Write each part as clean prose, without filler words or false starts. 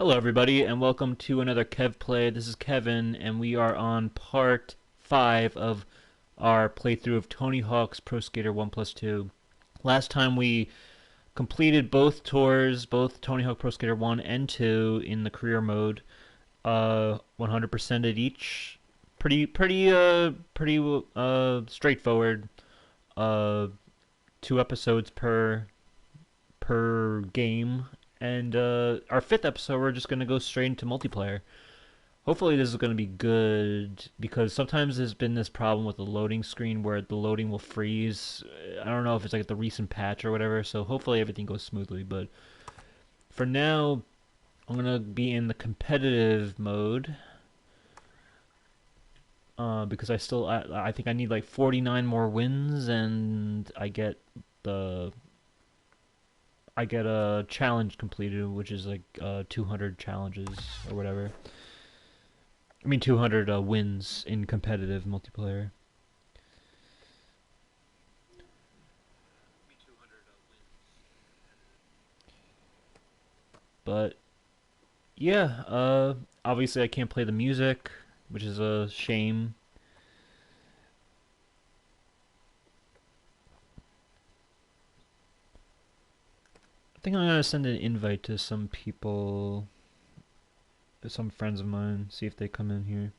Hello, everybody, and welcome to another Kev Play. This is Kevin, and we are on part 5 of our playthrough of Tony Hawk's Pro Skater 1 plus 2. Last time we completed both tours, both Tony Hawk Pro Skater 1 and 2 in the career mode. 100%ed each. Pretty straightforward. Uh, 2 episodes per game. And our 5th episode, we're just going to go straight into multiplayer. Hopefully this is going to be good, because sometimes there's been this problem with the loading screen where the loading will freeze. I don't know if it's like the recent patch or whatever, so hopefully everything goes smoothly. But for now, I'm going to be in the competitive mode, because I think I need like 49 more wins, and I get a challenge completed, which is like 200 challenges or whatever. I mean 200 wins in competitive multiplayer. But yeah, obviously I can't play the music, which is a shame. I think I'm gonna send an invite to some people, to some friends of mine, see if they come in here.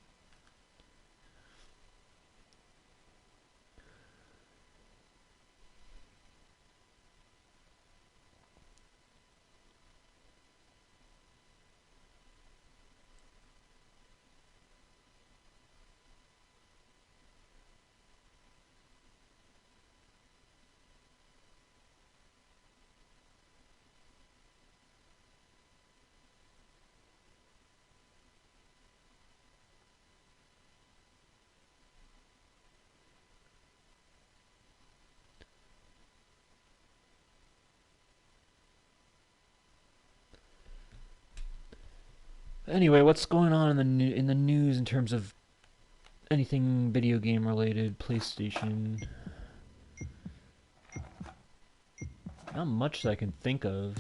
Anyway, what's going on in the news in terms of anything video game related? PlayStation. Not much that I can think of.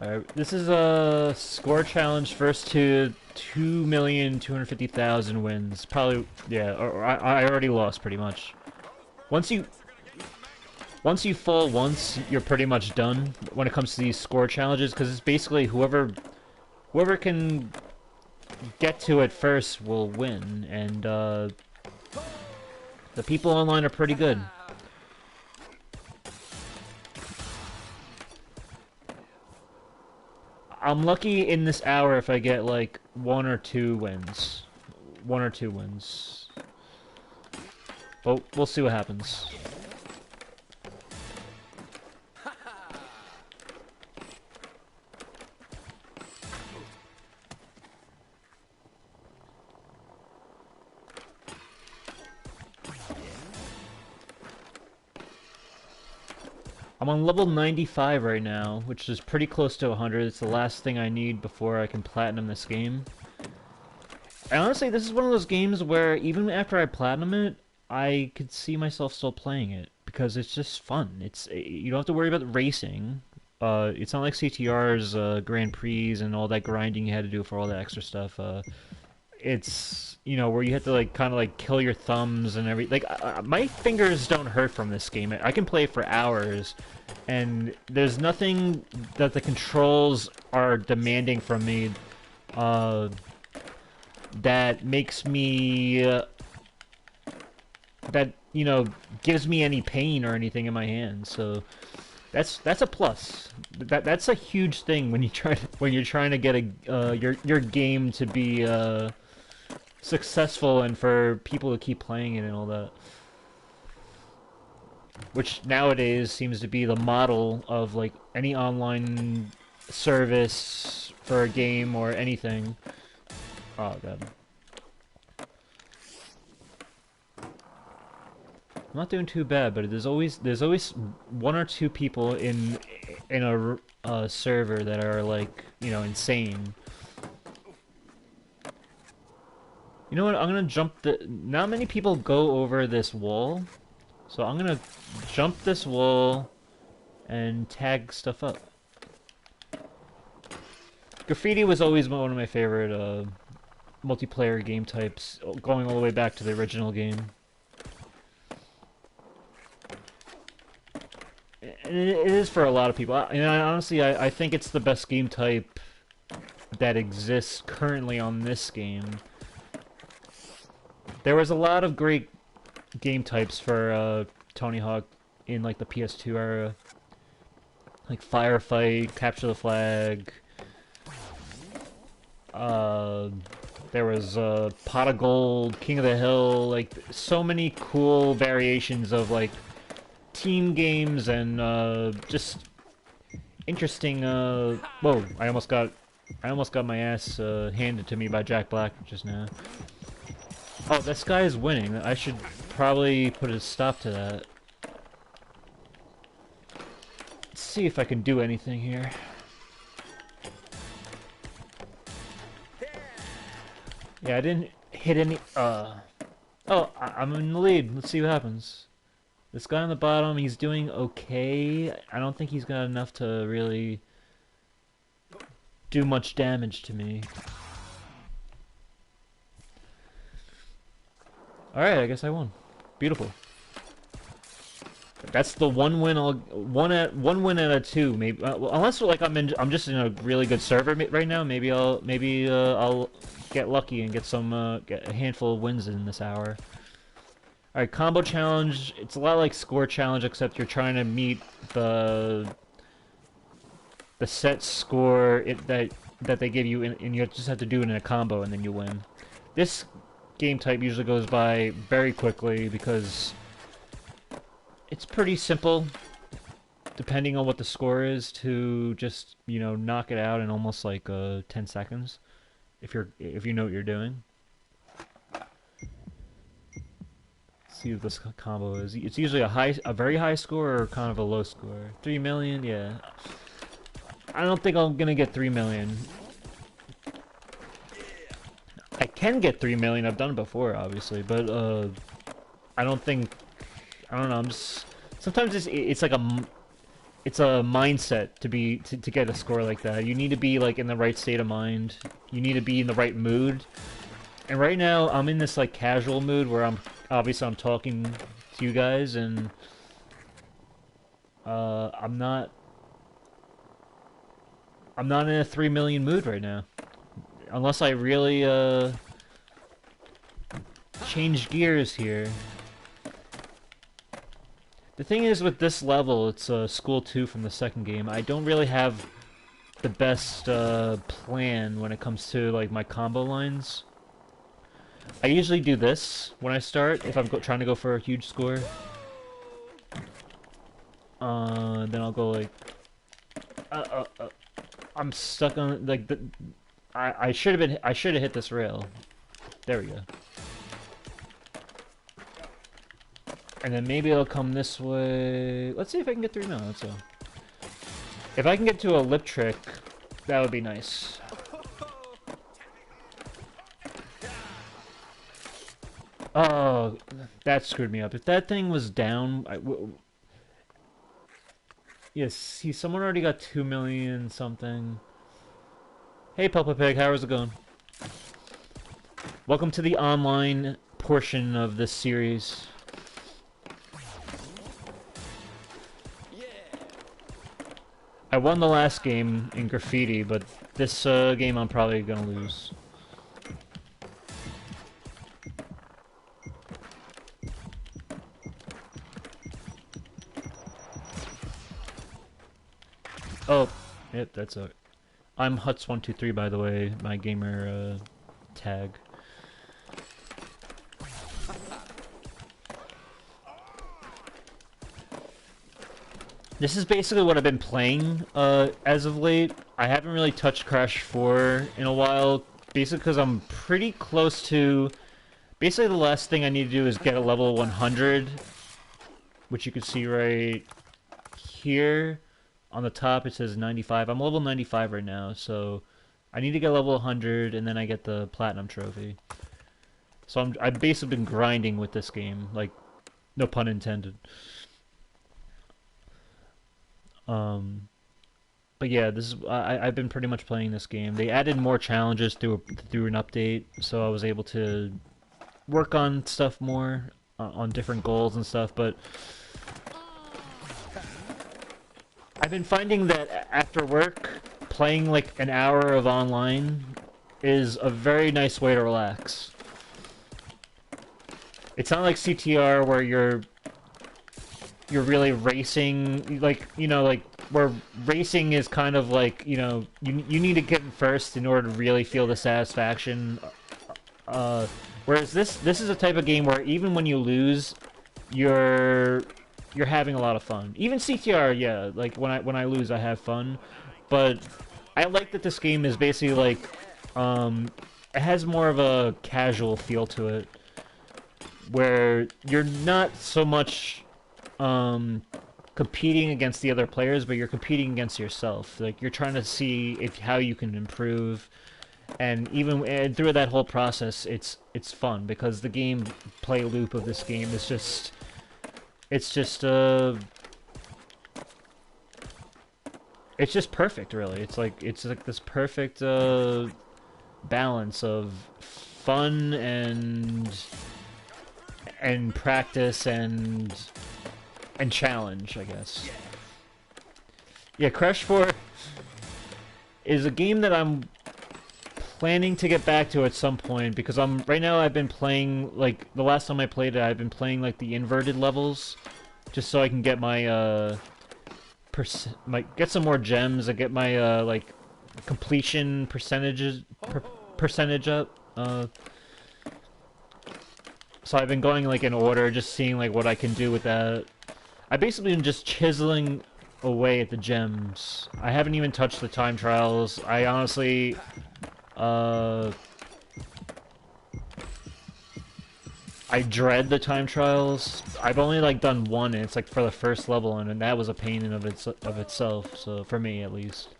Alright, this is a score challenge first to 2,250,000 wins. Probably, yeah, or I already lost pretty much. Once you once you fall once, you're pretty much done when it comes to these score challenges, because it's basically whoever can get to it first will win, and the people online are pretty good. I'm lucky in this hour if I get like 1 or 2 wins. 1 or 2 wins. But we'll see what happens. I'm on level 95 right now, which is pretty close to 100. It's the last thing I need before I can platinum this game. And honestly, this is one of those games where even after I platinum it, I could see myself still playing it because it's just fun. You don't have to worry about racing. It's not like CTR's Grand Prix and all that grinding you had to do for all that extra stuff. It's where you have to like kind of like kill your thumbs and everything. Like my fingers don't hurt from this game. I can play for hours, and there's nothing that the controls are demanding from me that makes me that gives me any pain or anything in my hands. So that's a plus. That's a huge thing when you're trying to get your game to be successful and for people to keep playing it and all that. Which nowadays seems to be the model of like any online service for a game or anything. Oh god. I'm not doing too bad, but there's always 1 or 2 people in a server that are like, insane. You know what? I'm gonna jump the. Not many people go over this wall, so I'm gonna jump this wall and tag stuff up. Graffiti was always one of my favorite multiplayer game types, going all the way back to the original game. And it is for a lot of people. Honestly, I think it's the best game type that exists currently on this game. There was a lot of great game types for Tony Hawk in like the PS2 era, like Firefight, Capture the Flag. There was Pot of Gold, King of the Hill, like so many cool variations of like team games and just interesting. Whoa! I almost got my ass handed to me by Jack Black just now. Oh, this guy is winning. I should probably put a stop to that. Let's see if I can do anything here. Yeah, I didn't hit any. Oh, I'm in the lead. Let's see what happens. This guy on the bottom, he's doing okay. I don't think he's got enough to really do much damage to me. Alright, I guess I won. Beautiful. That's the one win. One win out of two, maybe. Well, unless like I'm just in a really good server right now. Maybe I'll get lucky and get a handful of wins in this hour. All right, combo challenge. It's a lot like score challenge, except you're trying to meet the set score that they give you, and you just have to do it in a combo, and then you win. This game type usually goes by very quickly because it's pretty simple, depending on what the score is, to just, you know, knock it out in almost like 10 seconds, if you know what you're doing. Let's see what this combo is. It's usually a very high score or kind of a low score. 3 million, yeah. I don't think I'm gonna get 3 million. I can get 3 million. I've done it before, obviously, but I don't think. I don't know. I'm just sometimes it's like it's a mindset to get a score like that. You need to be like in the right state of mind. You need to be in the right mood. And right now I'm in this like casual mood where I'm talking to you guys, and I'm not in a 3 million mood right now. Unless I really change gears here. The thing is, with this level, it's School 2 from the second game. I don't really have the best plan when it comes to like my combo lines. I usually do this when I start if I'm trying to go for a huge score. Then I'll go like, I'm stuck on like the. I should have hit this rail. There we go. And then maybe it'll come this way. Let's see if I can get through now. That's all. If I can get to a lip trick, that would be nice. Oh, that screwed me up. If that thing was down, yes, see, someone already got 2 million something. Hey, Papa Pig, how's it going? Welcome to the online portion of this series. I won the last game in Graffiti, but this game I'm probably gonna lose. Oh, yep, that's it. I'm Huts123, by the way, my gamer tag. This is basically what I've been playing as of late. I haven't really touched Crash 4 in a while, basically because I'm pretty close to... Basically the last thing I need to do is get a level 100, which you can see right here. On the top it says 95. I'm level 95 right now, so I need to get level 100 and then I get the Platinum Trophy. So I've basically been grinding with this game, like, no pun intended. But yeah, this is I've been pretty much playing this game. They added more challenges through an update, so I was able to work on stuff more on different goals and stuff. But I've been finding that after work, playing like an hour of online is a very nice way to relax. It's not like CTR where you're really racing, like, you know, like where racing is kind of like, you know, you need to get in first in order to really feel the satisfaction. Uh, Whereas this is a type of game where even when you lose, you're you're having a lot of fun. Even CTR, yeah, like when I lose, I have fun, but I like that this game is basically like, it has more of a casual feel to it, where you're not so much competing against the other players, but you're competing against yourself. Like you're trying to see if how you can improve, and even and through that whole process, it's fun because the gameplay loop of this game is just it's just uh it's just perfect, really. It's like this perfect balance of fun and practice and challenge, I guess. Yeah, Crash 4 is a game that I'm planning to get back to at some point because right now I've been playing like the last time I played it, I've been playing like the inverted levels just so I can get my get some more gems and get my like completion percentage up. So I've been going like in order, just seeing like what I can do with that. I basically been just chiseling away at the gems. I haven't even touched the time trials. I honestly, uh, I dread the time trials. I've only like done one, and it's like for the first level, and that was a pain in of itself. So for me, at least,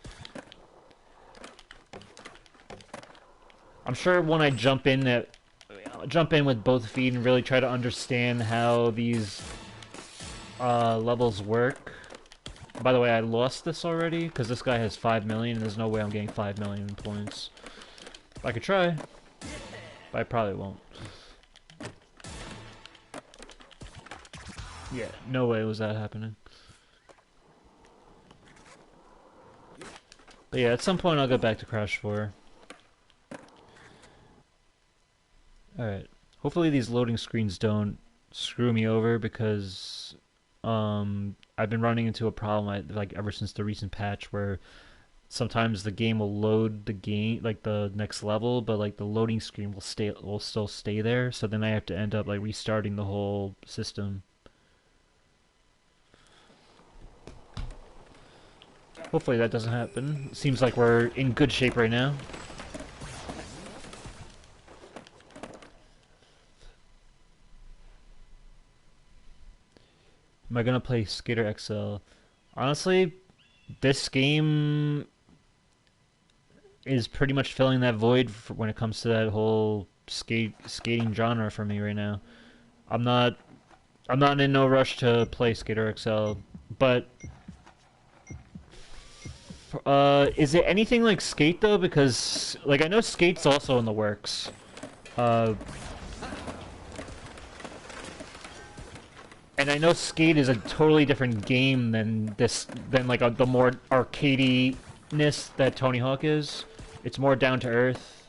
I'm sure when I jump in with both feet and really try to understand how these levels work. By the way, I lost this already because this guy has 5 million, and there's no way I'm getting 5 million points. I could try, but I probably won't. Yeah, no way was that happening. But yeah, at some point I'll get back to Crash 4. Alright. Hopefully these loading screens don't screw me over because I've been running into a problem like ever since the recent patch where sometimes the game will load the game like the next level, but like the loading screen will still stay there, so then I have to end up like restarting the whole system. Hopefully that doesn't happen. Seems like we're in good shape right now. Am I gonna play Skater XL? Honestly, this game is pretty much filling that void when it comes to that whole skating genre for me right now. I'm not I'm not in no rush to play Skater XL, but is it anything like Skate though? Because like I know Skate's also in the works. Uh, and I know Skate is a totally different game than like the more arcadey-ness that Tony Hawk is. It's more down to earth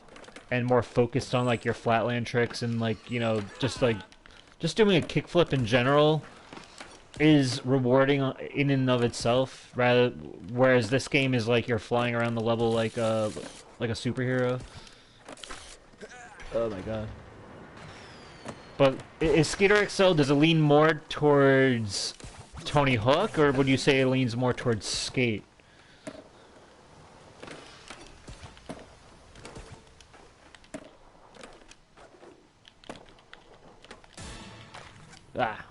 and more focused on like your flatland tricks and like, you know, just doing a kickflip in general is rewarding in and of itself, rather whereas this game is like you're flying around the level like a superhero. Oh my god. But is Skater XL, does it lean more towards Tony Hawk, or would you say it leans more towards Skate? Ah.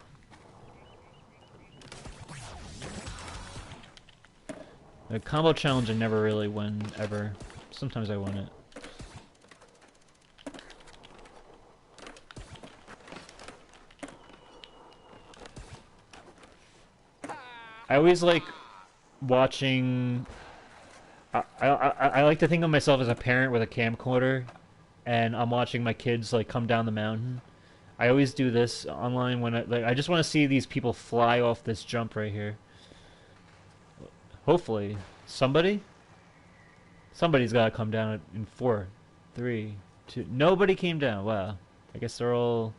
The combo challenge I never really win, ever. Sometimes I win it. I always like watching I like to think of myself as a parent with a camcorder, and I'm watching my kids like come down the mountain. I always do this online when I just want to see these people fly off this jump right here. Hopefully, somebody's got to come down in 4, 3, 2. Nobody came down. Wow. I guess they're all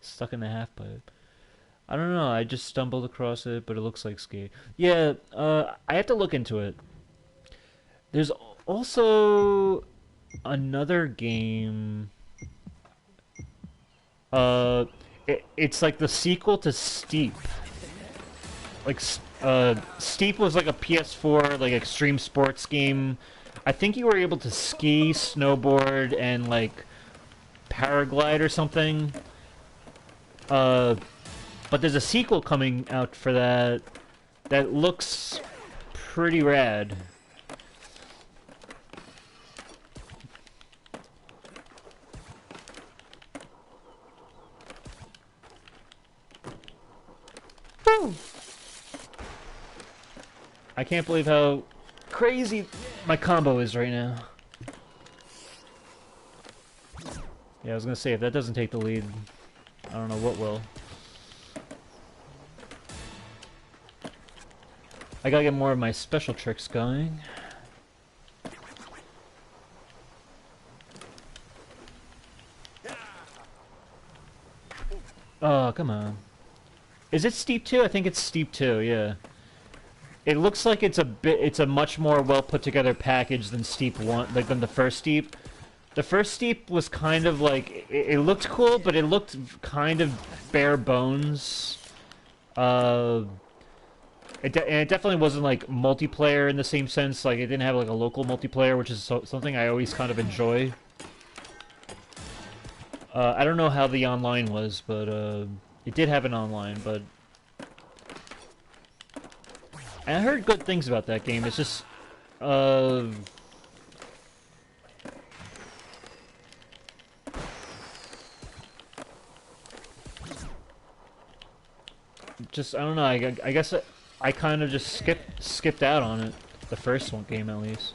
stuck in the half pipe. I don't know. I just stumbled across it, but it looks like skate. Yeah. I have to look into it. There's also another game. It's like the sequel to Steep. Like, Steep was like a PS4 like extreme sports game. I think you were able to ski, snowboard, and like paraglide or something. But there's a sequel coming out for that that looks pretty rad. Woo! I can't believe how crazy my combo is right now. Yeah, I was gonna say, if that doesn't take the lead, I don't know what will. I gotta get more of my special tricks going. Oh, come on. Is it Steep 2? I think it's Steep 2, yeah. It looks like it's a much more well put together package than Steep 1, like than the first Steep. The first Steep was kind of like, it looked cool, but it looked kind of bare bones. It definitely wasn't like multiplayer in the same sense, like it didn't have like a local multiplayer, which is something I always kind of enjoy. I don't know how the online was, but it did have an online, but and I heard good things about that game. It's just, I don't know. I guess I kind of just skipped out on it. The first one game, at least.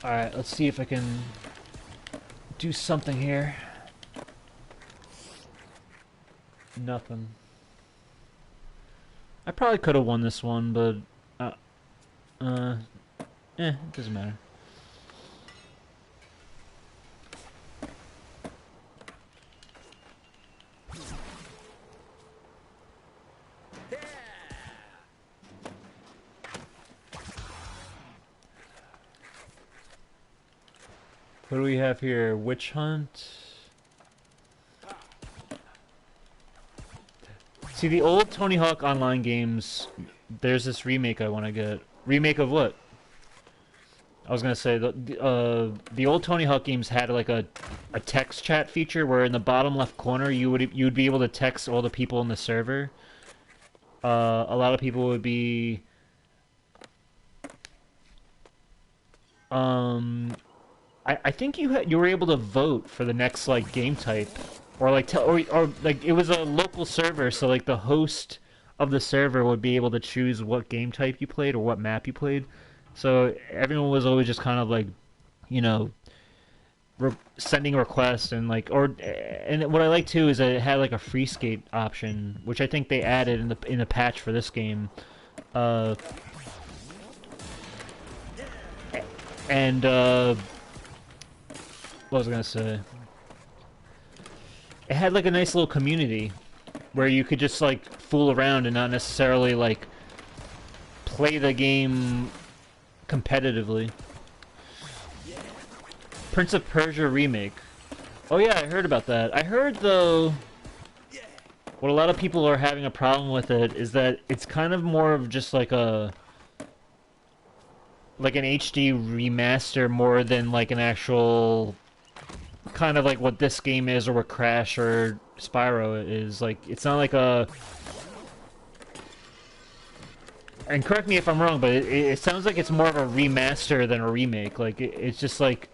All right, let's see if I can do something here. Nothing. I probably could have won this one, but it doesn't matter. What do we have here? Witch Hunt? See, the old Tony Hawk Online games, there's this remake I want to get. Remake of what? I was gonna say, the old Tony Hawk games had like a text chat feature where in the bottom left corner you'd be able to text all the people in the server. A lot of people would be I think you were able to vote for the next like game type, or like or like it was a local server, so like the host of the server would be able to choose what game type you played or what map you played. So everyone was always just kind of like, you know, sending requests and like, and what I like too is that it had like a free skate option, which I think they added in the patch for this game. And what was I gonna say? It had like a nice little community where you could just like fool around and not necessarily like play the game competitively. Prince of Persia remake. Oh yeah, I heard about that. I heard though what a lot of people are having a problem with it is that it's kind of more of just like an HD remaster more than like an actual kind of like what this game is or what Crash or Spyro is. Like it's not like a, and correct me if I'm wrong, but it sounds like it's more of a remaster than a remake. Like it's just like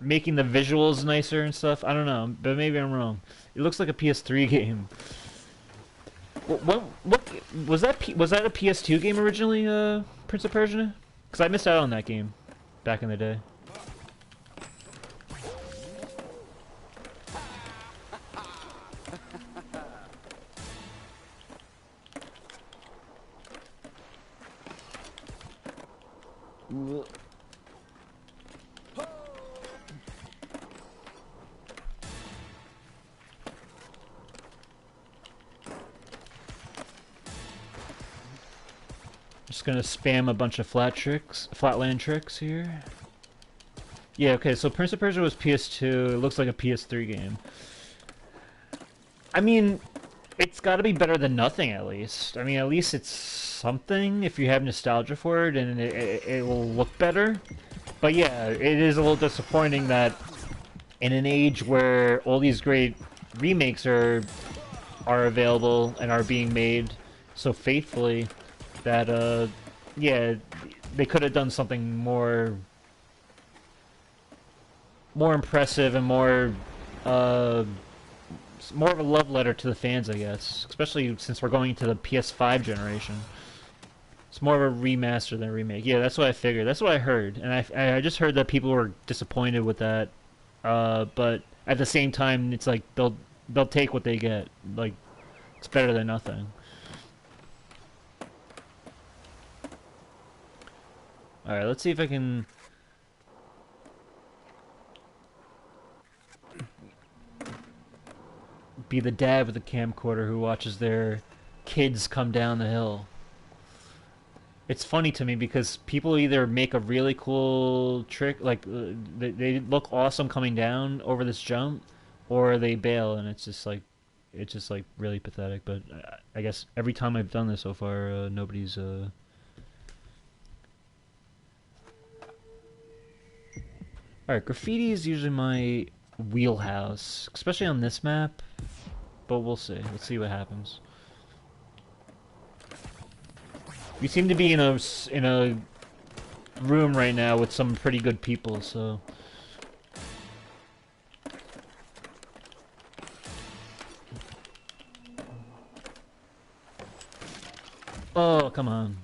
making the visuals nicer and stuff. I don't know, but maybe I'm wrong. It looks like a PS3 game. What was that? Was that a PS2 game originally? Prince of Persia? Because I missed out on that game back in the day. Just gonna spam a bunch of flatland tricks here. Yeah, okay, so Prince of Persia was PS2, it looks like a PS3 game. I mean, it's gotta be better than nothing at least. I mean, at least it's something if you have nostalgia for it and it will look better. But yeah, it is a little disappointing that in an age where all these great remakes are available and are being made so faithfully, that yeah, they could have done something more impressive and more of a love letter to the fans, I guess, especially since we're going into the PS5 generation. It's more of a remaster than a remake. Yeah, that's what I figured. That's what I heard, and I just heard that people were disappointed with that. But at the same time, it's like they'll take what they get. Like, it's better than nothing. All right, let's see if I can be the dad with the camcorder who watches their kids come down the hill. It's funny to me because people either make a really cool trick, like they look awesome coming down over this jump, or they bail, and it's just like really pathetic. But I guess every time I've done this so far, nobody's. All right, graffiti is usually my wheelhouse, especially on this map. But we'll see. Let's see what happens. We seem to be in a room right now with some pretty good people, so. Oh, come on.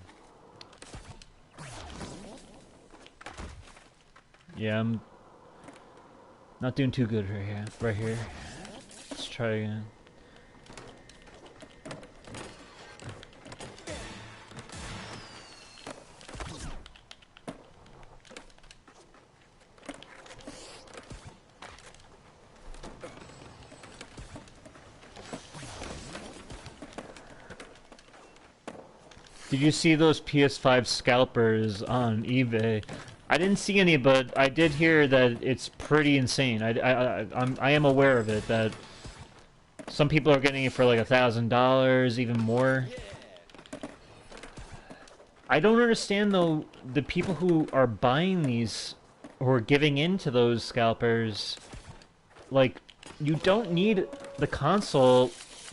Yeah, I'm not doing too good right here. Right here. Let's try again. Did you see those PS5 scalpers on eBay? I didn't see any, but I did hear that it's pretty insane. I am aware of it, that some people are getting it for like $1,000, even more. I don't understand though, the people who are buying these or giving in to those scalpers. Like, you don't need the console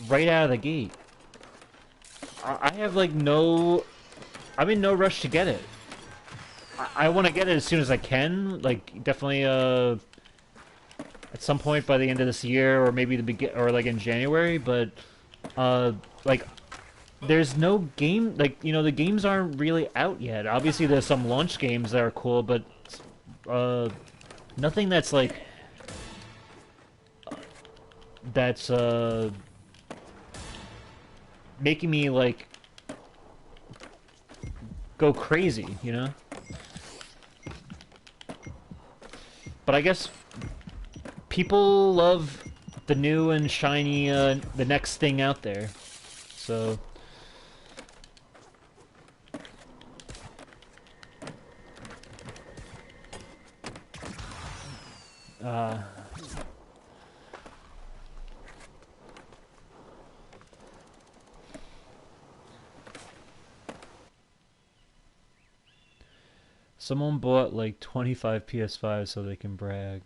right out of the gate. I have like I'm in no rush to get it. I want to get it as soon as I can. Like, definitely at some point by the end of this year, or maybe or like in January. But like, there's no game, like, you know, the games aren't really out yet. Obviously, there's some launch games that are cool, but nothing that's like that's making me like go crazy, you know? But I guess people love the new and shiny, the next thing out there. So someone bought like 25 PS5 so they can brag.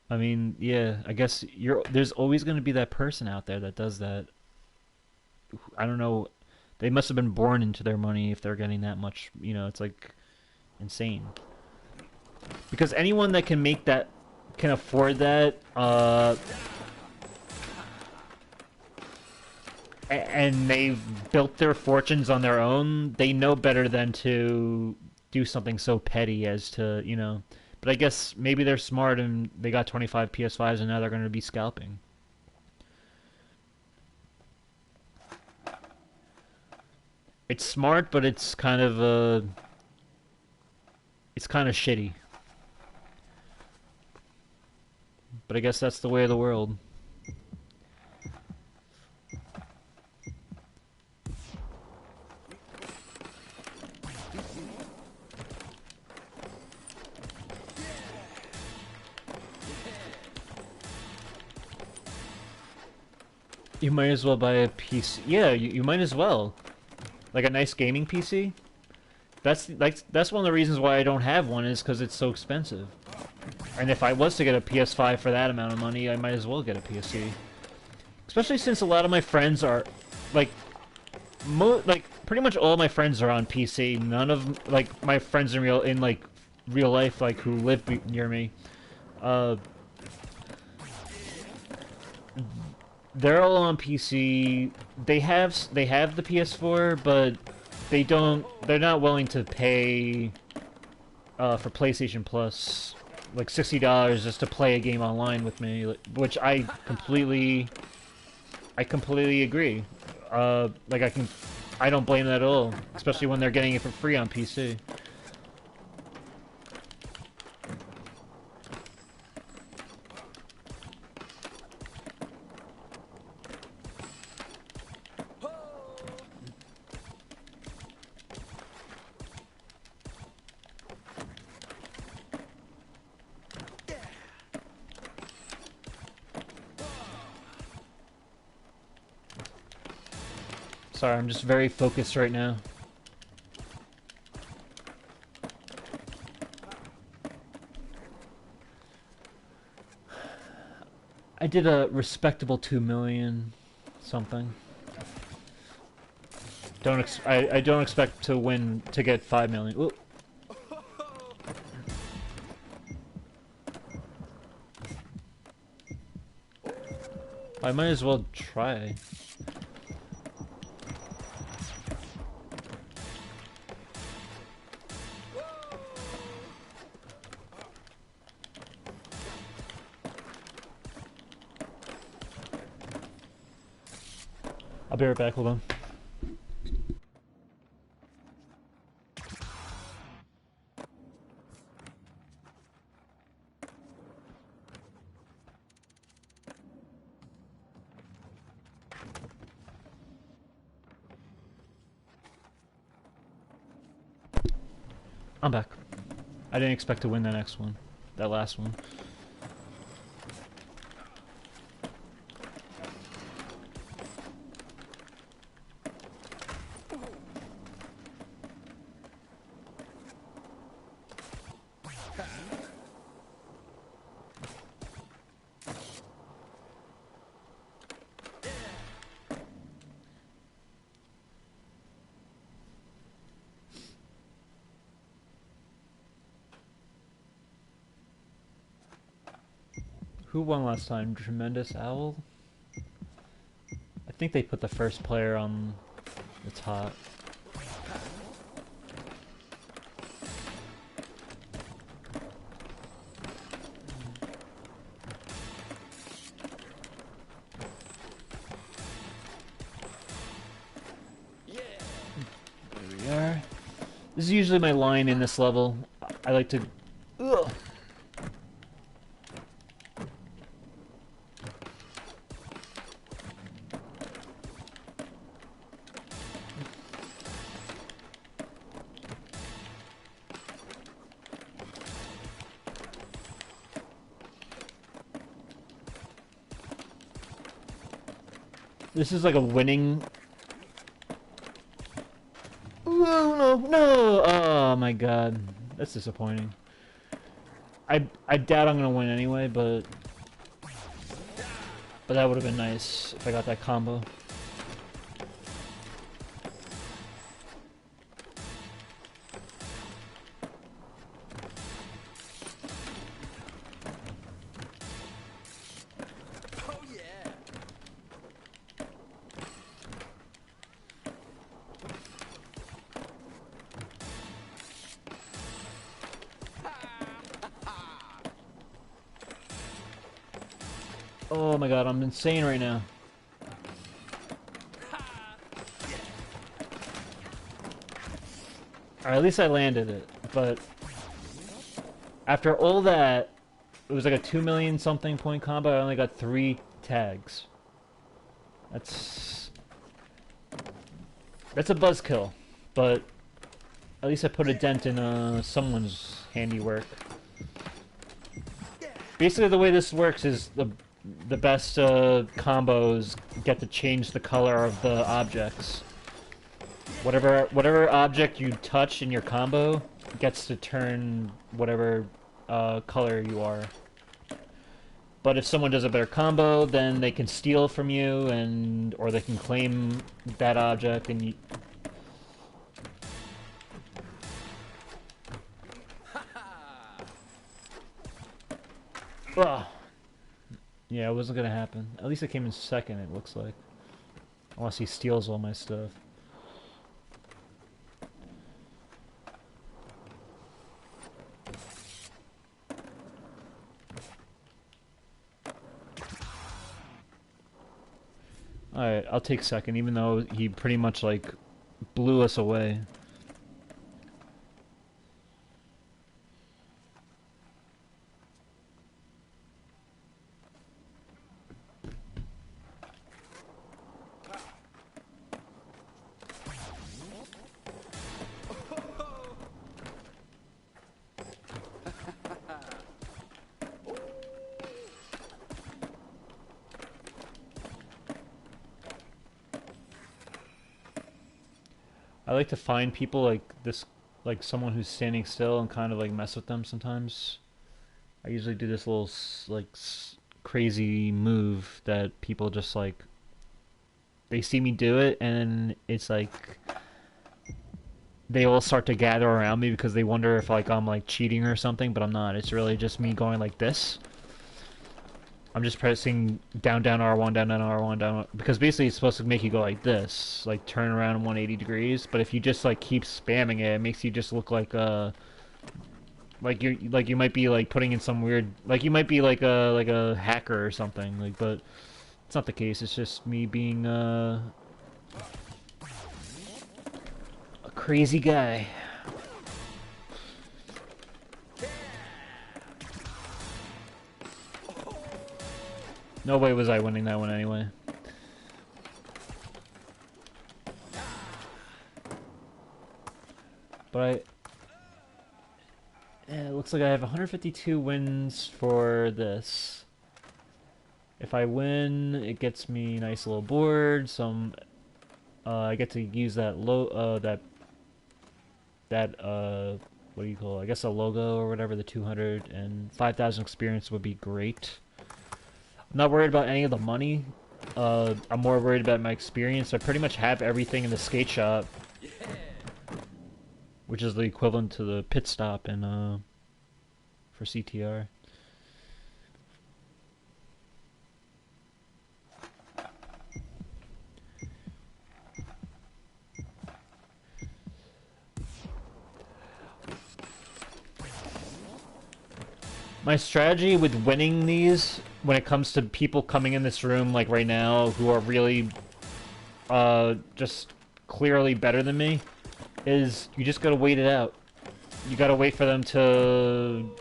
I mean, yeah, I guess there's always going to be that person out there that does that. I don't know. They must have been born into their money if they're getting that much, you know, it's like insane. Because anyone that can make can afford that, and they've built their fortunes on their own, they know better than to do something so petty as to, you know. But I guess maybe they're smart and they got 25 PS5s and now they're going to be scalping. It's smart, but it's kind of shitty. But I guess that's the way of the world. You might as well buy a PC. Yeah, you might as well. Like a nice gaming PC. That's one of the reasons why I don't have one is because it's so expensive. And if I was to get a PS5 for that amount of money, I might as well get a PC. Especially since a lot of my friends are, like, pretty much all my friends are on PC. None of like my friends in real life, like who live near me, they're all on PC. They have the PS4, but they're not willing to pay for PlayStation Plus like $60 just to play a game online with me, which I completely agree. I don't blame them at all, especially when they're getting it for free on PC. Sorry, I'm just very focused right now. I did a respectable 2 million something. I don't expect to get 5 million. Ooh. I might as well try. I'll be right back, hold on. I'm back. I didn't expect to win that next one. That last one. Who won last time? Tremendous Owl? I think they put the first player on the top. There we are. This is usually my line in this level. I like to... Ugh. This is like a winning... No, no! Oh my god. That's disappointing. I doubt I'm gonna win anyway, but that would have been nice if I got that combo. Oh my god, I'm insane right now. Alright, at least I landed it, but after all that, it was like a 2 million something point combo, I only got 3 tags. That's a buzzkill, but at least I put a dent in someone's handiwork. Basically, the way this works is the best combos get to change the color of the objects. Whatever object you touch in your combo gets to turn whatever color you are. But if someone does a better combo, then they can steal from you, or they can claim that object, and you... Ugh. Yeah, it wasn't gonna happen. At least I came in second, it looks like. Unless he steals all my stuff. Alright, I'll take second, even though he pretty much, like, blew us away. I like to find people like this, like someone who's standing still and kind of like mess with them sometimes. I usually do this little crazy move that people just like, they see me do it and it's like they all start to gather around me because they wonder if like I'm like cheating or something, but I'm not. It's really just me going like this. I'm just pressing down, down, R1, down, down, R1, down, because basically it's supposed to make you go like this, like turn around 180 degrees, but if you just like keep spamming it, it makes you just look like you might be like putting in some weird, like you might be like a hacker or something, like, but it's not the case. It's just me being a crazy guy. No way was I winning that one anyway. But yeah, it looks like I have 152 wins for this. If I win, it gets me a nice little board. I get to use that what do you call it? I guess a logo or whatever. The 200 and 5,000 experience would be great. I'm not worried about any of the money. I'm more worried about my experience. I pretty much have everything in the skate shop, which is the equivalent to the pit stop in for CTR. My strategy with winning these, when it comes to people coming in this room, like right now, who are really, just clearly better than me, is you just gotta wait it out. You gotta wait for them to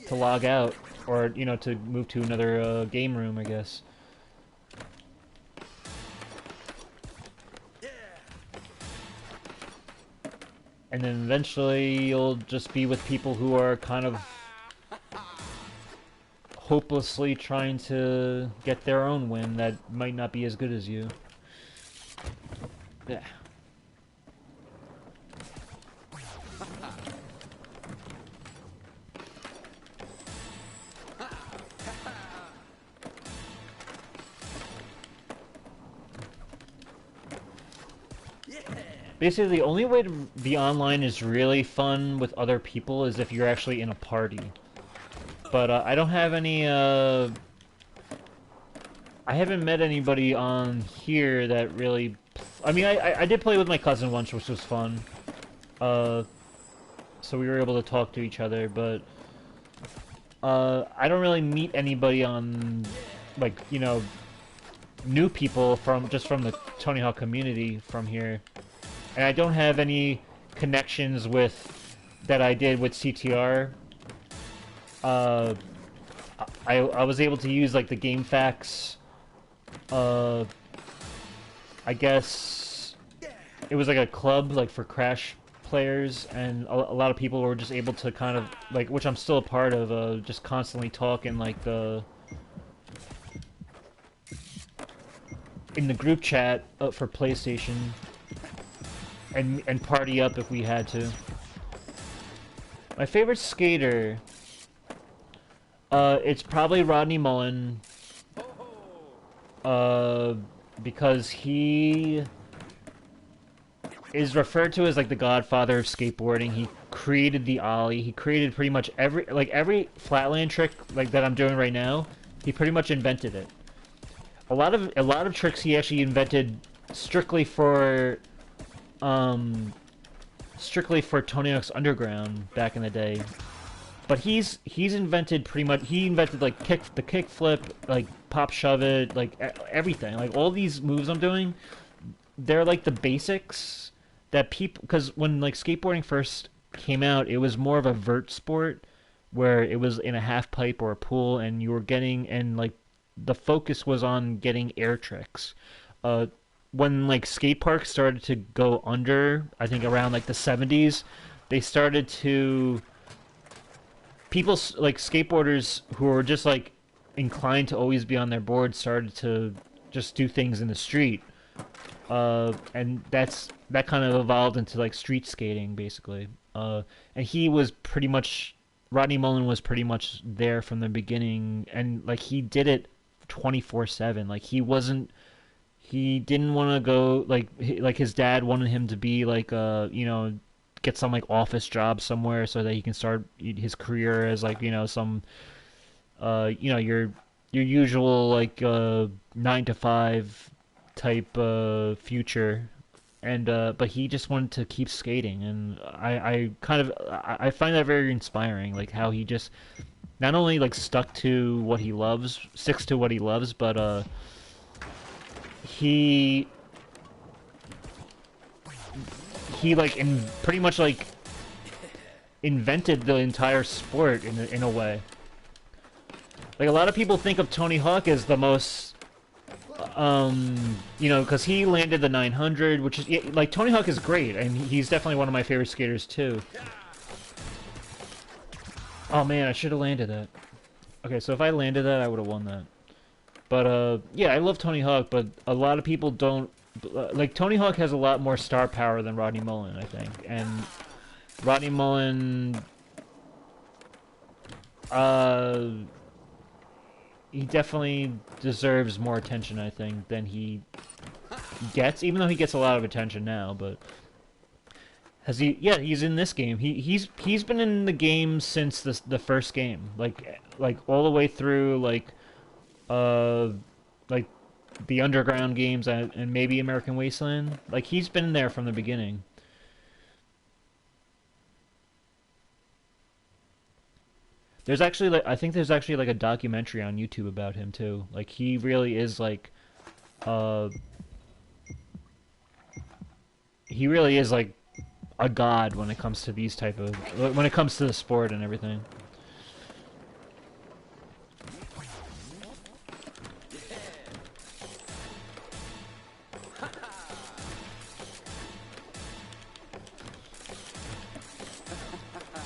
log out, or, you know, to move to another, game room, I guess. And then eventually you'll just be with people who are kind of hopelessly trying to get their own win that might not be as good as you. Yeah. Basically, the only way to be online is really fun with other people is if you're actually in a party. But I don't have any, I haven't met anybody on here that really... I mean, I did play with my cousin once, which was fun. So we were able to talk to each other, but... I don't really meet anybody on like, you know, new people from the Tony Hawk community from here. And I don't have any connections with that I did with CTR. I was able to use like the GameFAQs. I guess it was like a club like for Crash players, and a lot of people were just able to kind of like, which I'm still a part of, just constantly talk in like in the group chat for PlayStation, and party up if we had to. My favorite skater, it's probably Rodney Mullen, because he is referred to as like the godfather of skateboarding. He created the ollie. He created pretty much every flatland trick like that I'm doing right now. He pretty much invented it. A lot of tricks he actually invented strictly for Tony Hawk's Underground back in the day. But he's invented pretty much. He invented like the kick flip, like pop shove it, like everything. Like all these moves I'm doing, they're like the basics that people. Because when like skateboarding first came out, it was more of a vert sport where it was in a half pipe or a pool, and you were getting, and like the focus was on getting air tricks. When like skate parks started to go under, I think around like the 70s, they started to. People like skateboarders who were just like inclined to always be on their board started to just do things in the street, and that kind of evolved into like street skating basically. And he was pretty much Rodney Mullen was pretty much there from the beginning, and like he did it 24/7. Like he didn't want to go like his dad wanted him to be like you know, get some like office job somewhere so that he can start his career as like, you know, some you know, your usual like 9 to 5 type future, and but he just wanted to keep skating, and I find that very inspiring, like how he just not only like sticks to what he loves, but he like pretty much like invented the entire sport in a way. Like a lot of people think of Tony Hawk as the most, you know, because he landed the 900, which is like Tony Hawk is great, and he's definitely one of my favorite skaters too. Oh man, I should have landed that. Okay, so if I landed that, I would have won that. But yeah, I love Tony Hawk, but a lot of people don't. Like, Tony Hawk has a lot more star power than Rodney Mullen, I think. And Rodney Mullen, he definitely deserves more attention, I think, than he gets, even though he gets a lot of attention now, but has he? Yeah, he's in this game. He's been in the game since the first game, like all the way through, like the Underground games and maybe American Wasteland. Like, he's been there from the beginning. There's actually like, I think there's actually like a documentary on YouTube about him too. Like, he really is like he really is like a god when it comes to these type of, when it comes to the sport and everything.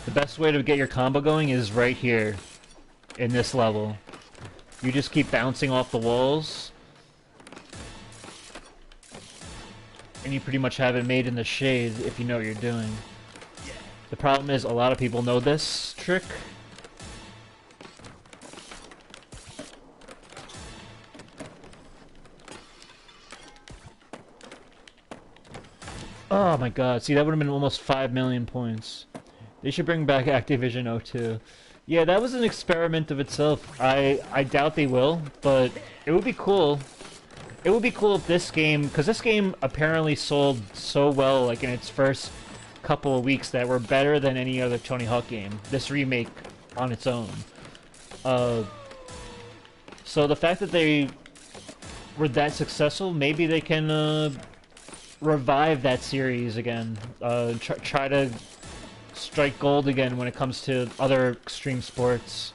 The best way to get your combo going is right here, in this level. You just keep bouncing off the walls, and you pretty much have it made in the shade if you know what you're doing. The problem is, a lot of people know this trick. Oh my god, see, that would have been almost 5 million points. They should bring back Activision 02. Yeah, that was an experiment of itself. I doubt they will, but it would be cool. It would be cool if this game, because this game apparently sold so well, like in its first couple of weeks, that were better than any other Tony Hawk game. This remake on its own. So the fact that they were that successful, maybe they can revive that series again. Try to strike gold again when it comes to other extreme sports.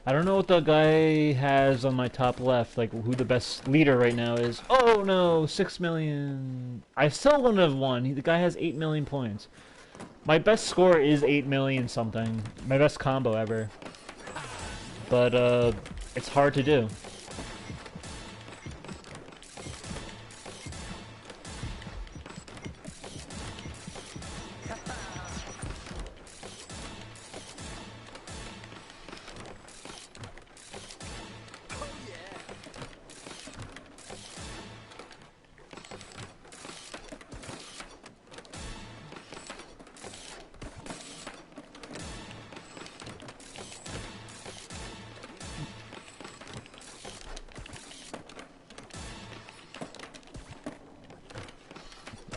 I don't know what the guy has on my top left, like who the best leader right now is. Oh no, 6 million. I still wouldn't have won. The guy has 8 million points. My best score is 8 million something. My best combo ever. But it's hard to do.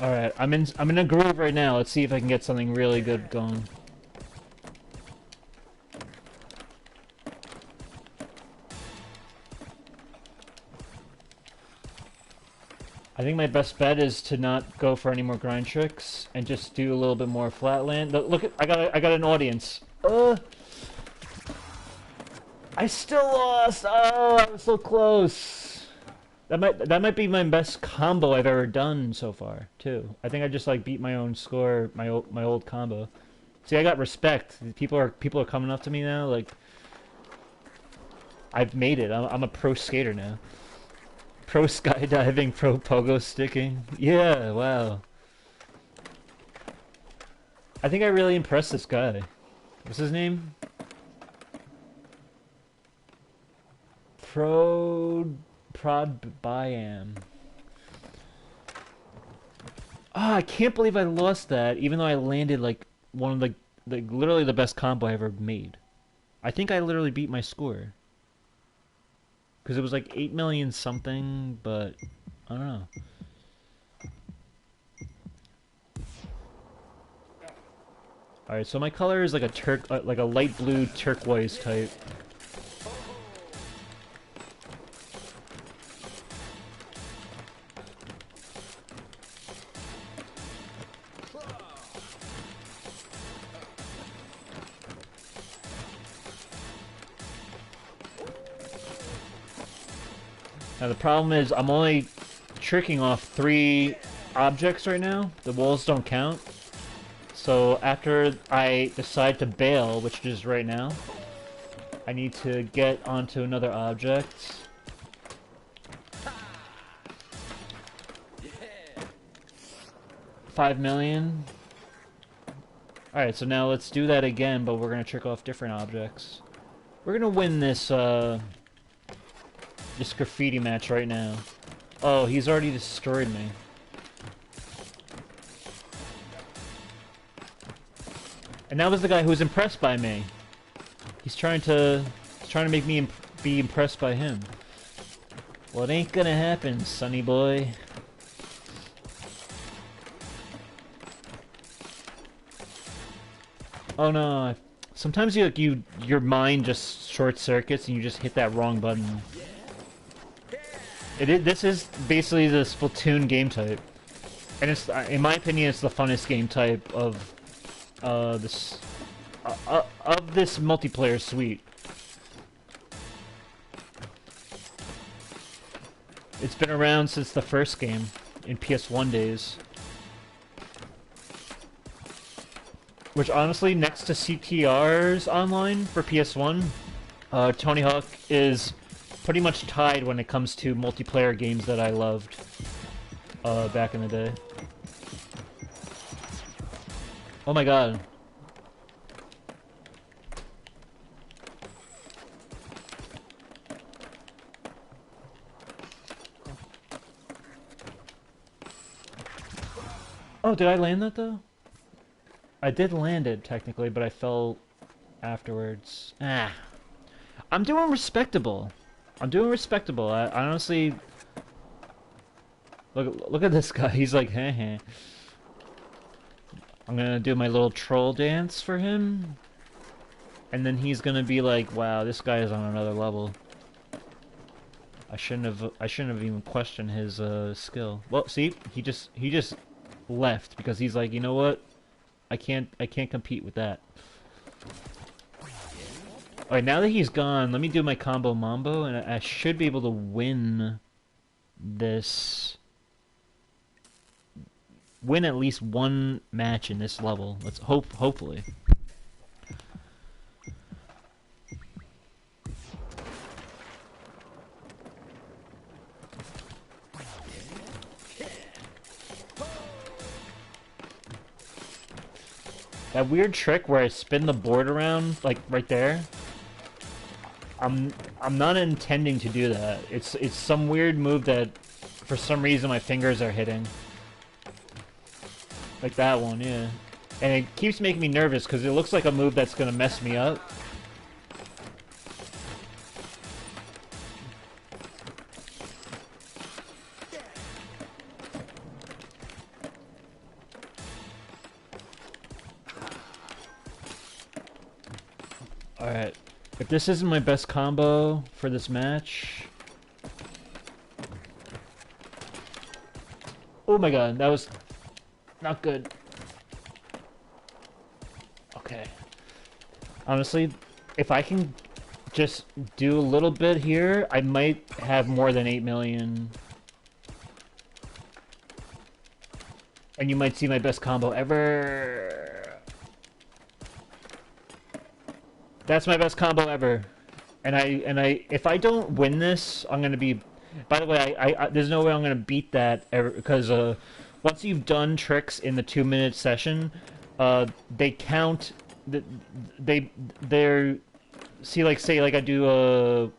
Alright, I'm in a groove right now. Let's see if I can get something really good going. I think my best bet is to not go for any more grind tricks and just do a little bit more flatland. Look at I got an audience. I still lost. Oh, I was so close. That might be my best combo I've ever done so far, too. I think I just like beat my own score, my old combo. See, I got respect. People are coming up to me now. Like, I've made it. I'm a pro skater now. Pro skydiving, pro pogo sticking. Yeah, wow. I think I really impressed this guy. What's his name? Prod Byam. Ah, I can't believe I lost that, even though I landed like one of the literally the best combo I ever made. I think I literally beat my score. Because it was like 8 million something, but I don't know. Alright, so my color is like a like a light blue turquoise type. Now the problem is I'm only tricking off 3 objects right now. The walls don't count. So after I decide to bail, which is right now, I need to get onto another object. $5 million. Alright, so now let's do that again, but we're gonna trick off different objects. We're gonna win this graffiti match right now. Oh, he's already destroyed me. And that was the guy who was impressed by me. He's trying to make me be impressed by him. Well, it ain't gonna happen, sonny boy. Oh no! Sometimes your mind just short circuits and you just hit that wrong button. This is basically the Splatoon game type, and it's in my opinion it's the funnest game type of this multiplayer suite. It's been around since the first game in PS1 days. Which honestly, next to CTR's online for PS1, Tony Hawk is pretty much tied when it comes to multiplayer games that I loved back in the day. Oh my god. Oh, did I land that though? I did land it technically, but I fell afterwards. Ah. I'm doing respectable. I'm doing respectable. I honestly look at this guy. He's like, heh heh. I'm gonna do my little troll dance for him, and then he's gonna be like, wow, this guy is on another level. I shouldn't have even questioned his skill. Well, see, he just left because he's like, you know what? I can't compete with that. Alright, now that he's gone, let me do my combo mambo, and I should be able to win this. Win at least one match in this level. Let's hopefully. That weird trick where I spin the board around, like right there. I'm not intending to do that. It's some weird move that, for some reason, my fingers are hitting. Like that one, yeah. And it keeps making me nervous because it looks like a move that's gonna mess me up. Alright. If this isn't my best combo for this match... Oh my god, that was not good. Okay. Honestly, if I can just do a little bit here, I might have more than 8 million. And you might see my best combo ever. That's my best combo ever. And if I don't win this, I'm gonna be... By the way, there's no way I'm gonna beat that ever, because once you've done tricks in the 2-minute session, they count. They're see, like, say like I do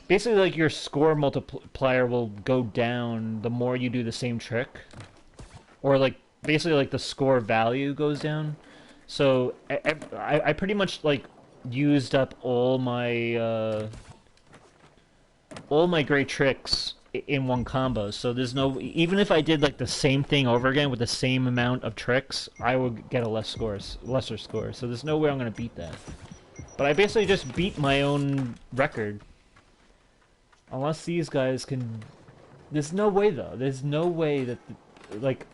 basically, like, your score multiplier will go down the more you do the same trick, or like basically like the score value goes down. So I pretty much like used up all my great tricks in one combo, so there's no... Even if I did like the same thing over again with the same amount of tricks, I would get a lesser score. So there's no way I'm gonna beat that. But I basically just beat my own record. Unless these guys can... There's no way though. There's no way that like...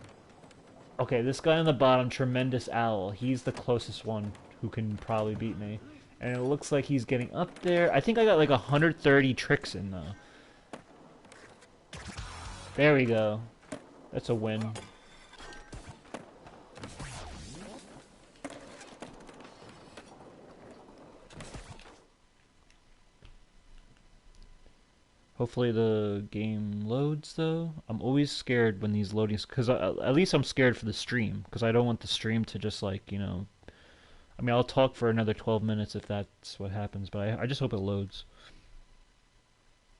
Okay, this guy on the bottom, Tremendous Owl, he's the closest one who can probably beat me. And it looks like he's getting up there. I think I got like 130 tricks in, though. There we go. That's a win. Hopefully the game loads, though. I'm always scared when these loadings... Because at least I'm scared for the stream. Because I don't want the stream to just, like, you know... I mean, I'll talk for another 12 minutes if that's what happens, but I just hope it loads.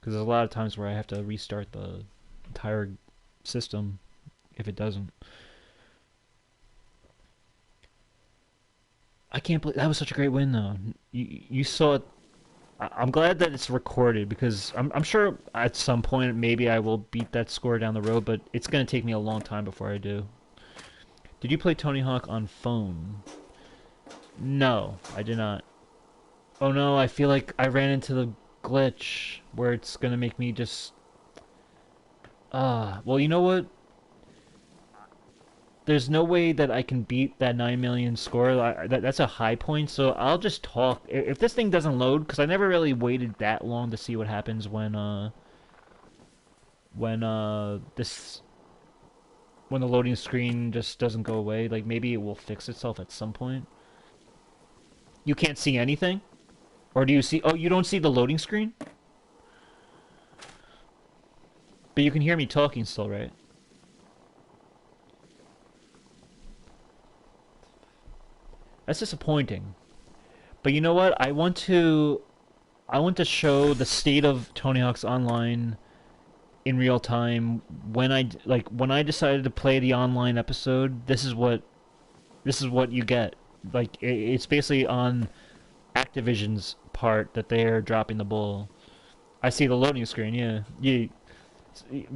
Because there's a lot of times where I have to restart the entire system if it doesn't. I can't believe... That was such a great win, though. You saw it... I'm glad that it's recorded, because I'm sure at some point maybe I will beat that score down the road, but it's going to take me a long time before I do. Did you play Tony Hawk on phone? No, I did not. Oh no, I feel like I ran into the glitch where it's gonna make me just... well, you know what? There's no way that I can beat that 9 million score. That's a high point, so I'll just talk. If this thing doesn't load, because I never really waited that long to see what happens when the loading screen just doesn't go away. Like, maybe it will fix itself at some point. You can't see anything? Or do you see... Oh, you don't see the loading screen? But you can hear me talking still, right? That's disappointing. But you know what? I want to show the state of Tony Hawk's Online in real time. When I decided to play the online episode, this is what you get. Like, it's basically on Activision's part that they're dropping the ball. I see the loading screen. Yeah, you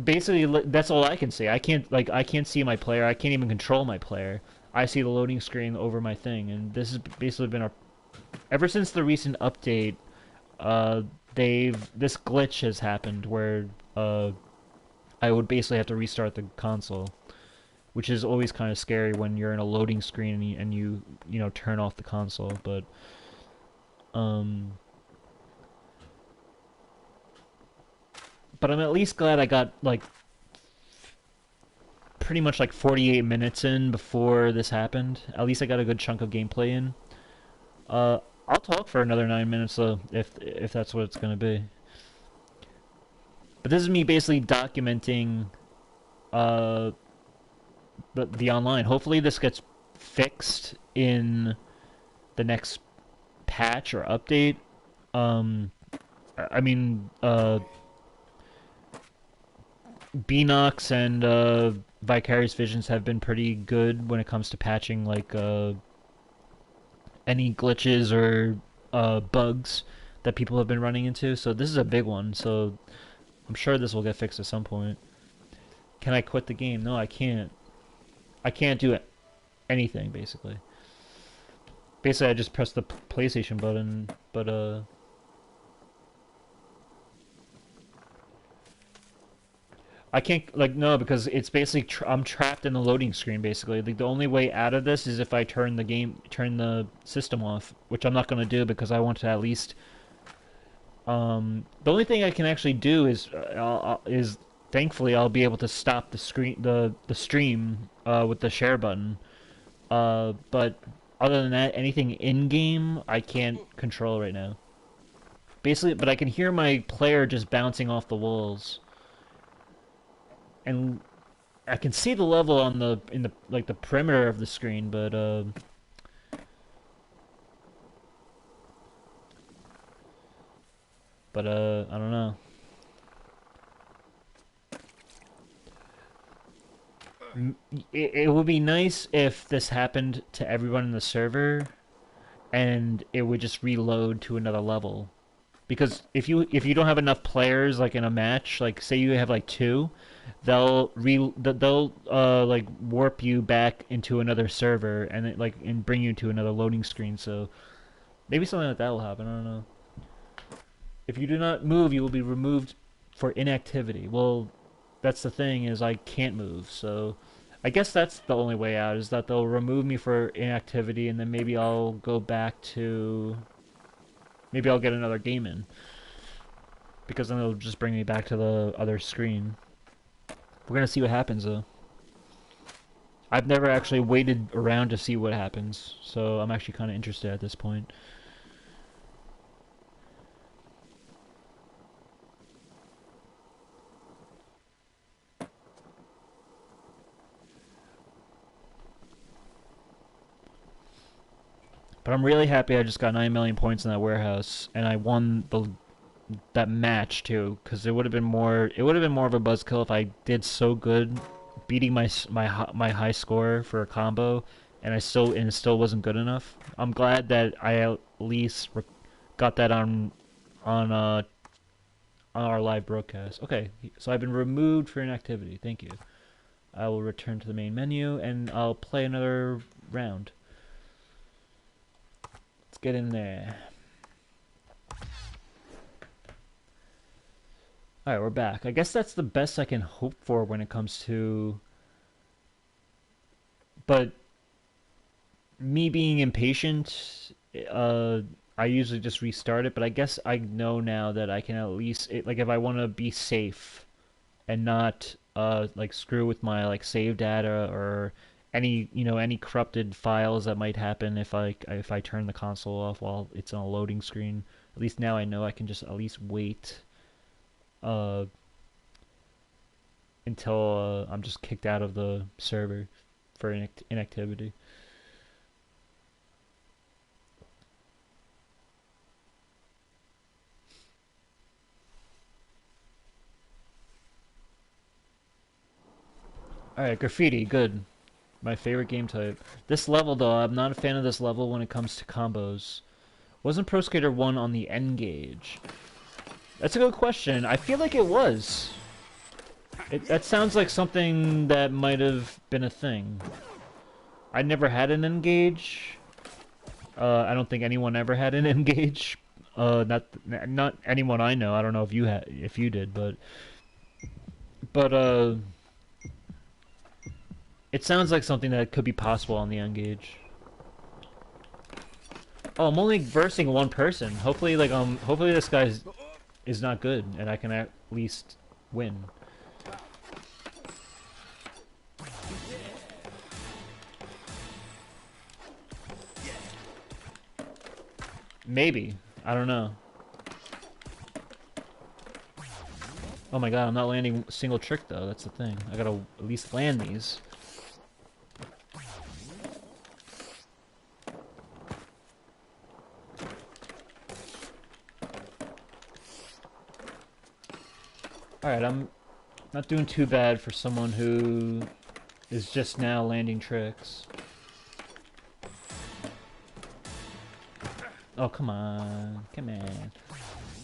basically that's all I can see. I can't see my player. I can't even control my player. I see the loading screen over my thing, and this has basically been a ever since the recent update. Uh, they've this glitch has happened where I would basically have to restart the console, which is always kind of scary when you're in a loading screen and you know turn off the console. Um, but I'm at least glad I got like pretty much like 48 minutes in before this happened. At least I got a good chunk of gameplay in. Uh, I'll talk for another 9 minutes though, if that's what it's gonna be. But this is me basically documenting uh the online. Hopefully this gets fixed in the next patch or update. Um, I mean, Beanox and Vicarious Visions have been pretty good when it comes to patching like any glitches or bugs that people have been running into. So this is a big one. So I'm sure this will get fixed at some point. Can I quit the game? No, I can't. I can't do anything basically. Basically, I just press the PlayStation button, but I can't like no because it's basically I'm trapped in the loading screen basically. Like the only way out of this is if I turn the system off, which I'm not gonna do because I want to at least. The only thing I can actually do is thankfully I'll be able to stop the stream with the share button. But other than that, anything in game I can't control right now. Basically, but I can hear my player just bouncing off the walls, and I can see the level on the in the like the perimeter of the screen, but I don't know. It would be nice if this happened to everyone in the server, and it would just reload to another level. Because if you don't have enough players like in a match, like say you have like two, they'll like warp you back into another server and bring you to another loading screen. So maybe something like that will happen. I don't know. If you do not move, you will be removed for inactivity. Well, that's the thing is I can't move, so I guess that's the only way out is that they'll remove me for inactivity, and then maybe I'll go back to maybe I'll get another game in because then it'll just bring me back to the other screen. We're gonna see what happens though. I've never actually waited around to see what happens, so I'm actually kind of interested at this point. But I'm really happy I just got 9 million points in that warehouse, and I won that match too, because it would have been more of a buzzkill if I did so good, beating my high score for a combo, and it still wasn't good enough. I'm glad that I at least got that on our live broadcast. Okay, so I've been removed for inactivity. Thank you. I will return to the main menu and I'll play another round. Let's get in there. Alright, we're back. I guess that's the best I can hope for when it comes to... But me being impatient, I usually just restart it, but I guess I know now that I can at least... like, if I want to be safe and not, like, screw with my, like, save data or any corrupted files that might happen if I turn the console off while it's on a loading screen. At least now I know I can just at least wait uh, until I'm just kicked out of the server for inactivity. Alright, graffiti, good. My favorite game type. This level, though, I'm not a fan of this level when it comes to combos. Wasn't Pro Skater 1 on the N-Gage? That's a good question. I feel like it was. That sounds like something that might have been a thing. I never had an N-Gage. I don't think anyone ever had an N-Gage. Not anyone I know. I don't know if you did, but it sounds like something that could be possible on the N-Gage. Oh, I'm only versing one person. Hopefully, hopefully this guy is not good, and I can at least win. Maybe. I don't know. Oh my god, I'm not landing a single trick though, that's the thing. I gotta at least land these. Alright, I'm not doing too bad for someone who is just now landing tricks. Oh, come on. Come on.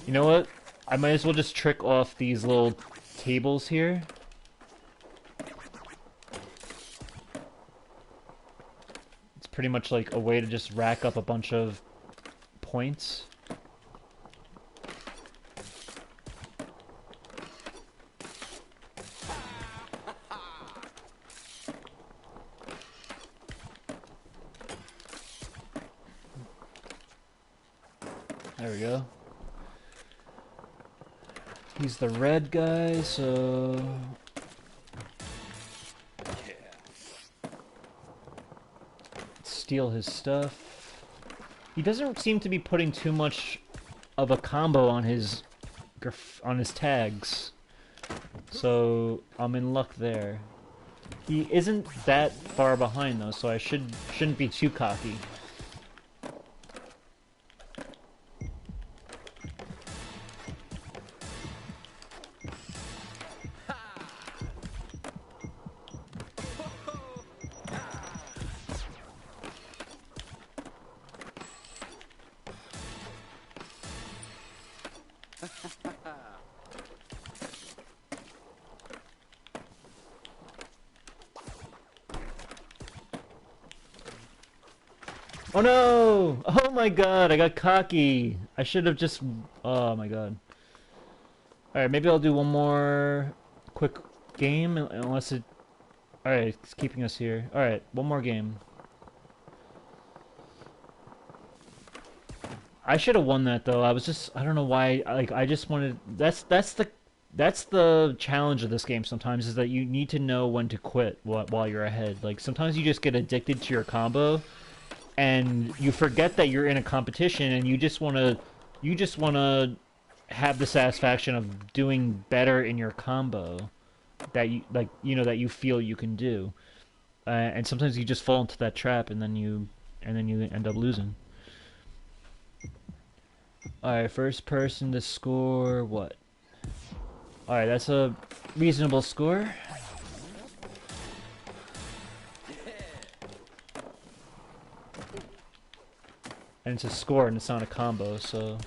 You know what? I might as well just trick off these little tables here. It's pretty much like a way to just rack up a bunch of points. There we go. He's the red guy, so... Steal his stuff. He doesn't seem to be putting too much of a combo on his tags. So I'm in luck there. He isn't that far behind though, so I shouldn't be too cocky. Oh no! Oh my god, I got cocky. I should have just... Oh my god. Alright, maybe I'll do one more quick game, unless it... Alright, it's keeping us here. Alright, one more game. I should have won that though. I don't know why, I just wanted... That's the challenge of this game sometimes, is that you need to know when to quit while you're ahead. Like, sometimes you just get addicted to your combo, and you forget that you're in a competition, and you just wanna have the satisfaction of doing better in your combo that that you feel you can do. And sometimes you just fall into that trap, and then you end up losing. Alright, first person to score what? Alright, that's a reasonable score. And it's a score and it's not a combo, so...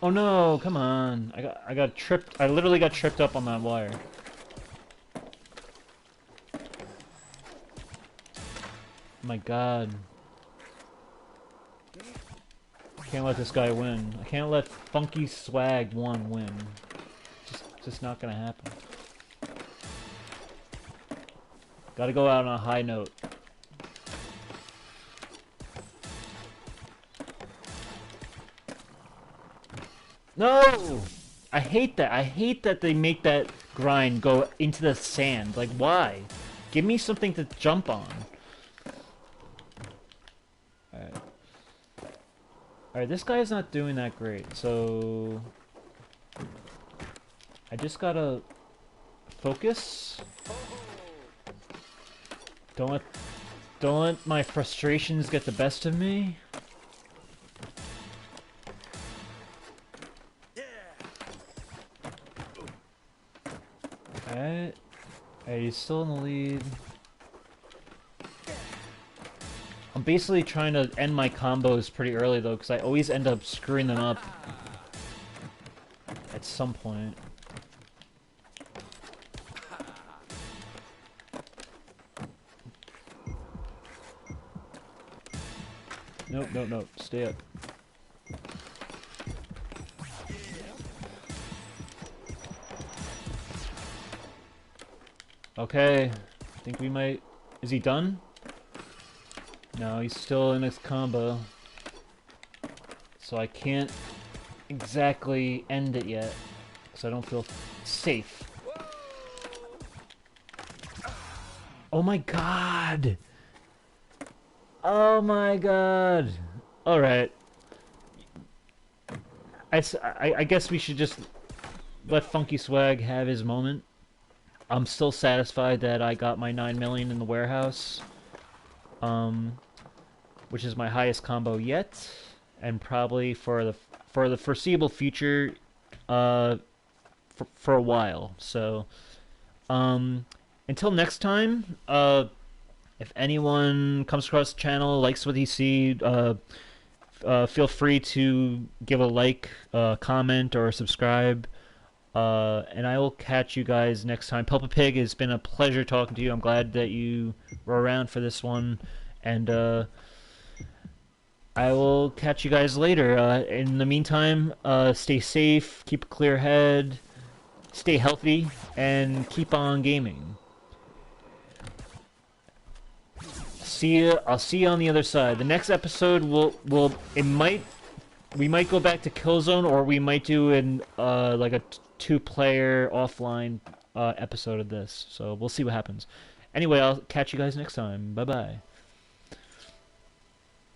Oh no, come on. I got tripped. I literally got tripped up on that wire. My god. I can't let this guy win. I can't let Funky Swag 1 win. Just not gonna happen. Gotta go out on a high note. No! I hate that. I hate that they make that grind go into the sand. Like, why? Give me something to jump on. Alright. Alright, this guy's not doing that great, so... I just gotta... focus? Don't let my frustrations get the best of me. Alright. Alright, he's still in the lead. I'm basically trying to end my combos pretty early though, because I always end up screwing them up at some point. Nope, nope, nope. Stay up. Okay. I think we might... Is he done? No, he's still in his combo. So I can't exactly end it yet. Because I don't feel safe. Oh my god! Oh my god! Alright. I guess we should just let Funky Swag have his moment. I'm still satisfied that I got my 9 million in the warehouse. Which is my highest combo yet. And probably for the foreseeable future, for a while. So, until next time, if anyone comes across the channel, likes what he sees, feel free to give a like, comment, or subscribe. And I will catch you guys next time. Pulpa Pig, it's been a pleasure talking to you. I'm glad that you were around for this one. And I will catch you guys later. In the meantime, stay safe, keep a clear head, stay healthy, and keep on gaming. See ya. I'll see you on the other side. The next episode we might go back to Killzone, or we might do an like a two-player offline episode of this. So we'll see what happens. Anyway, I'll catch you guys next time. Bye bye.